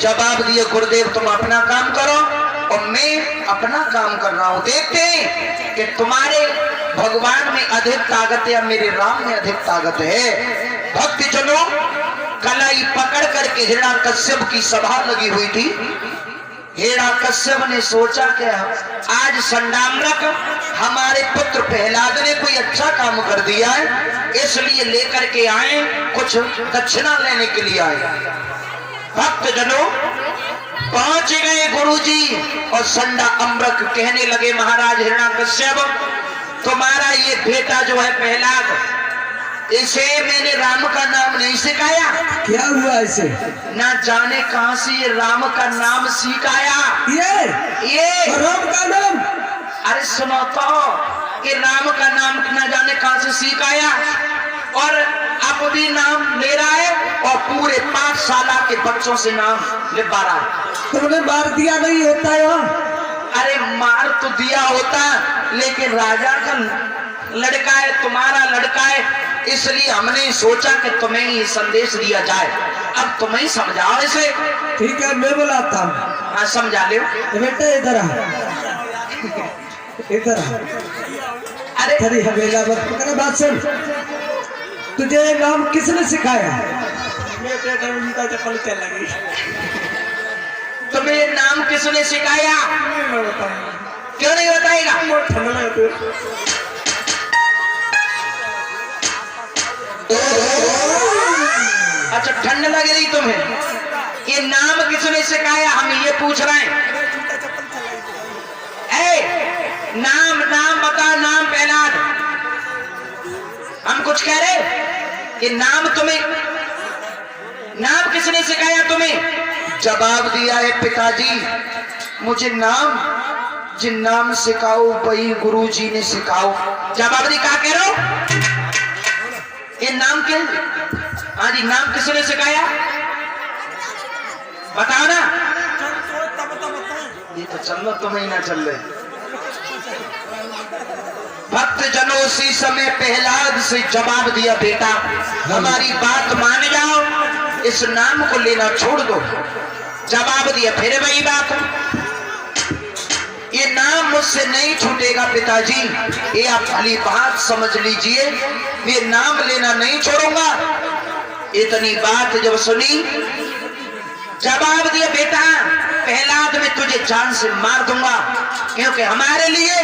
जवाब दिए गुरुदेव तुम अपना काम करो और मैं अपना काम कर रहा हूं। देखते हैं कि तुम्हारे भगवान में अधिक ताकत है या मेरे राम में अधिक ताकत है। भक्तजनों, कलाई पकड़ करके हिरण्यकश्यप की सभा लगी हुई थी। हिरण्यकश्यप ने सोचा कि आज संडामरक हमारे पुत्र प्रहलाद ने कोई अच्छा काम कर दिया है, इसलिए लेकर के आए, कुछ दक्षिणा लेने के लिए आए। भक्तजनों, पहुंच गए गुरुजी और संडा अम्रक कहने लगे महाराज हिरण्यकश्यप, तुम्हारा ये बेटा जो है प्रहलाद, इसे मैंने राम का नाम नहीं सिखाया। क्या हुआ इसे? ना जाने कहां से ये राम का नाम सीख आया। ये राम का नाम? अरे सुनो तो, ये राम का नाम ना जाने कहां से सीख आया और अब भी नाम ले रहा है और पूरे 5 साल के बच्चों से नाम लिखवा रहा है। तुमने मार दिया नहीं होता है? अरे मार तो दिया होता, लेकिन राजा का लड़का है, तुम्हारा लड़का है, इसलिए हमने सोचा कि तुम्हें ही संदेश दिया जाए। अब तुम्हें ही समझाओ इसे। ठीक है, मैं बुलाता हूँ। हाँ, समझा ले बेटा, इधर आ, इधर आ। अरे तेरी हवेला मत पकड़, बात सुन। तुझे ये नाम किसने सिखाया? तुम्हें ये नाम किसने सिखाया? क्यों नहीं बताएगा? अच्छा, ठंड लग रही तुम्हें? ये नाम किसने सिखाया, हम ये पूछ रहे हैं। नाम नाम बता, नाम प्रहलाद। हम कुछ कह रहे, ये नाम तुम्हें, नाम किसने सिखाया तुम्हें? जवाब दिया है पिताजी, मुझे नाम जिन नाम सिखाओ वही गुरुजी ने सिखाओ। जवाब दी, क्या कह रहे हो? ये नाम के, हाँ जी, नाम किसने सिखाया? बताओ ना। ये तो चल लो, तुम्हें ना चल रहे। भक्त जनों, उसी समय प्रहलाद से जवाब दिया, बेटा हमारी बात मान जाओ, इस नाम को लेना छोड़ दो। जवाब दिया, फिर वही बात, ये नाम मुझसे नहीं छूटेगा पिताजी, ये आप भली बात समझ लीजिए, मैं नाम लेना नहीं छोड़ूंगा। इतनी बात जब सुनी, जवाब दिया, बेटा प्रहलाद मैं तुझे जान से मार दूंगा, क्योंकि हमारे लिए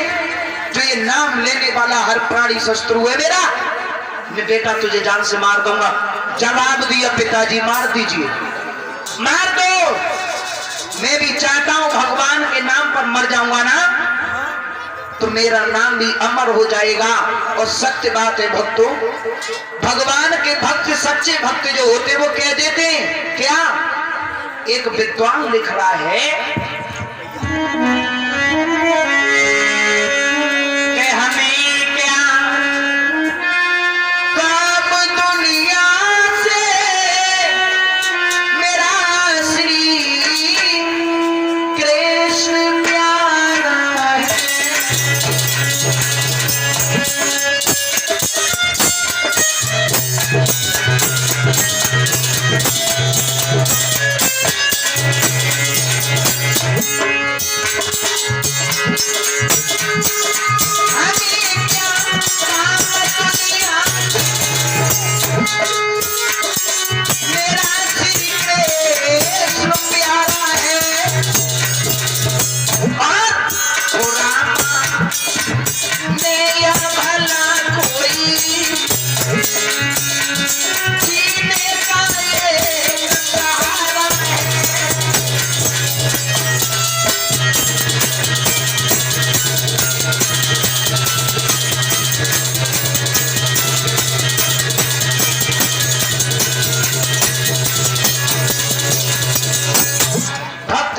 जो ये नाम लेने वाला हर प्राणी शत्रु है मेरा, मैं बेटा तुझे जान से मार दूंगा। जवाब दिया, पिताजी मार दीजिए, मार दो, मैं भी चाहता हूं भगवान के नाम पर मर जाऊंगा ना तो मेरा नाम भी अमर हो जाएगा। और सत्य बात है भक्तों, भगवान के भक्त, सच्चे भक्त जो होते वो कह देते हैं क्या? एक विद्वान लिख रहा है कि हमें क्या काम दुनिया से, मेरा श्री कृष्ण प्यारा है।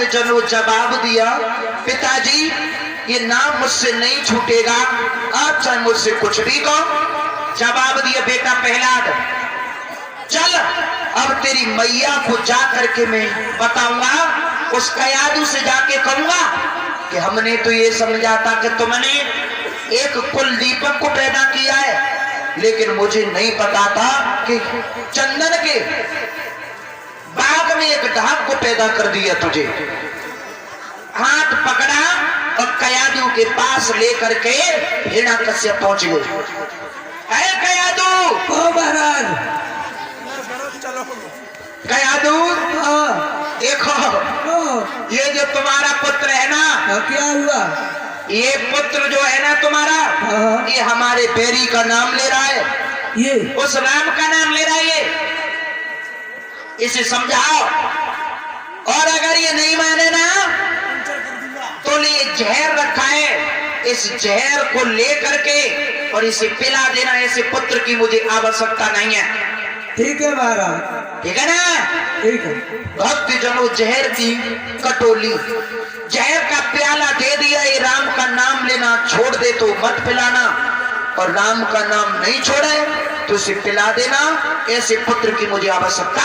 जनों जवाब दिया, पिताजी ये नाम मुझसे नहीं छूटेगा, आप चाहे मुझसे कुछ भी कहो। जवाब दिया, बेटा प्रहलाद चल, अब तेरी मैया को जा करके मैं बताऊंगा, उस कयादू से जाके कहूंगा कि हमने तो ये समझा था कि तुमने एक कुल दीपक को पैदा किया है, लेकिन मुझे नहीं पता था कि चंदन के बाग में एक ढाक को पैदा कर दिया तुझे, हाथ पकड़ा और कयादू के पास लेकर के हिरण्यकश्यप पहुंच गए। है कयादू, ओ महाराज। कयादू हाँ देखो, ओ, ये जो तुम्हारा पुत्र है ना, क्या हुआ? ये पुत्र जो है ना तुम्हारा, हाँ। ये हमारे बैरी का नाम ले रहा है, ये उस राम का नाम ले रहा है ये। इसे समझाओ, और अगर ये नहीं माने ना तो ये जहर रखा है, इस जहर को लेकर के और इसे पिला देना। ऐसे पुत्र की मुझे आवश्यकता नहीं है। ठीक है महाराज, ठीक है ना? ठीक है। भक्त जनों जहर की कटोली, जहर का प्याला दे दिया। ये राम का नाम लेना छोड़ दे तो मत पिलाना, और राम का नाम नहीं छोड़े तो उसे पिला देना। ऐसे पुत्र की मुझे आवश्यकता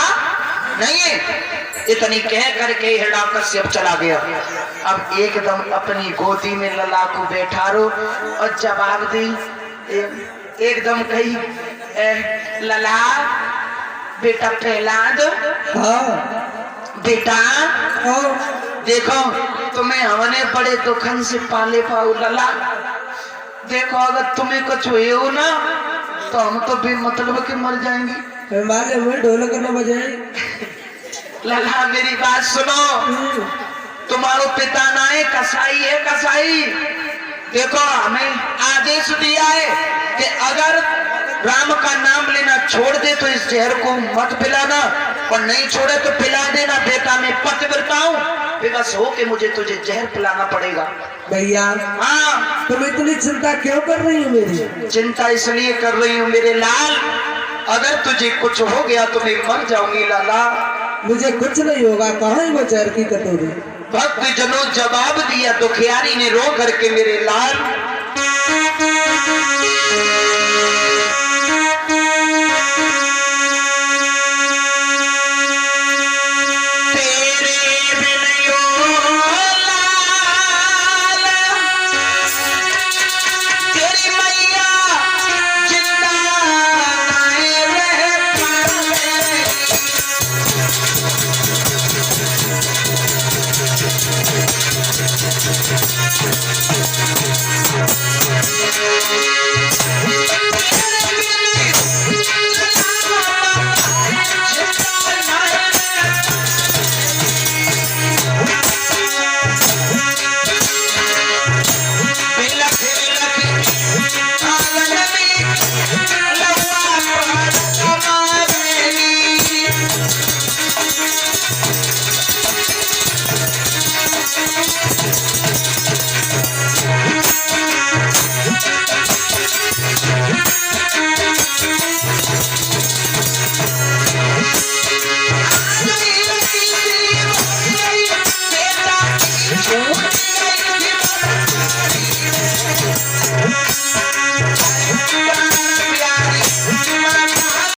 नहीं है। इतनी कह करके हिरण्यकश्यप चला गया। अब एकदम अपनी गोदी में लला को बैठा रो और जवाब दी, एकदम कही, लला बेटा प्रहलाद, हाँ बेटा और देखो तुम्हें हमने बड़े दुखन से पाले पाऊ लला। देखो अगर तुम्हें कुछ हुए हो ना तो हम तो बेमतलब के मर जाएंगे। माले हुए ढोलक न बजाए। लला मेरी बात सुनो, तुम्हारो पिता ना है कसाई है, कसाई। देखो हमें आदेश दिया है कि अगर राम का नाम लेना छोड़ दे तो इस जहर को मत पिलाना, और नहीं छोड़े तो पिला देना। बेटा मैं पतिव्रता हूं, बेबस हो के मुझे तुझे जहर पिलाना पड़ेगा। भैया हाँ, तुम इतनी चिंता क्यों कर रही हो मेरी? चिंता इसलिए कर रही हूँ मेरे लाल, अगर तुझे कुछ हो गया तो मैं मर जाऊंगी लाला। मुझे कुछ नहीं होगा, कहाँ है वो जहर की कटोरी? भक्त जनों जवाब दिया दुखियारी ने रो करके, मेरे लाल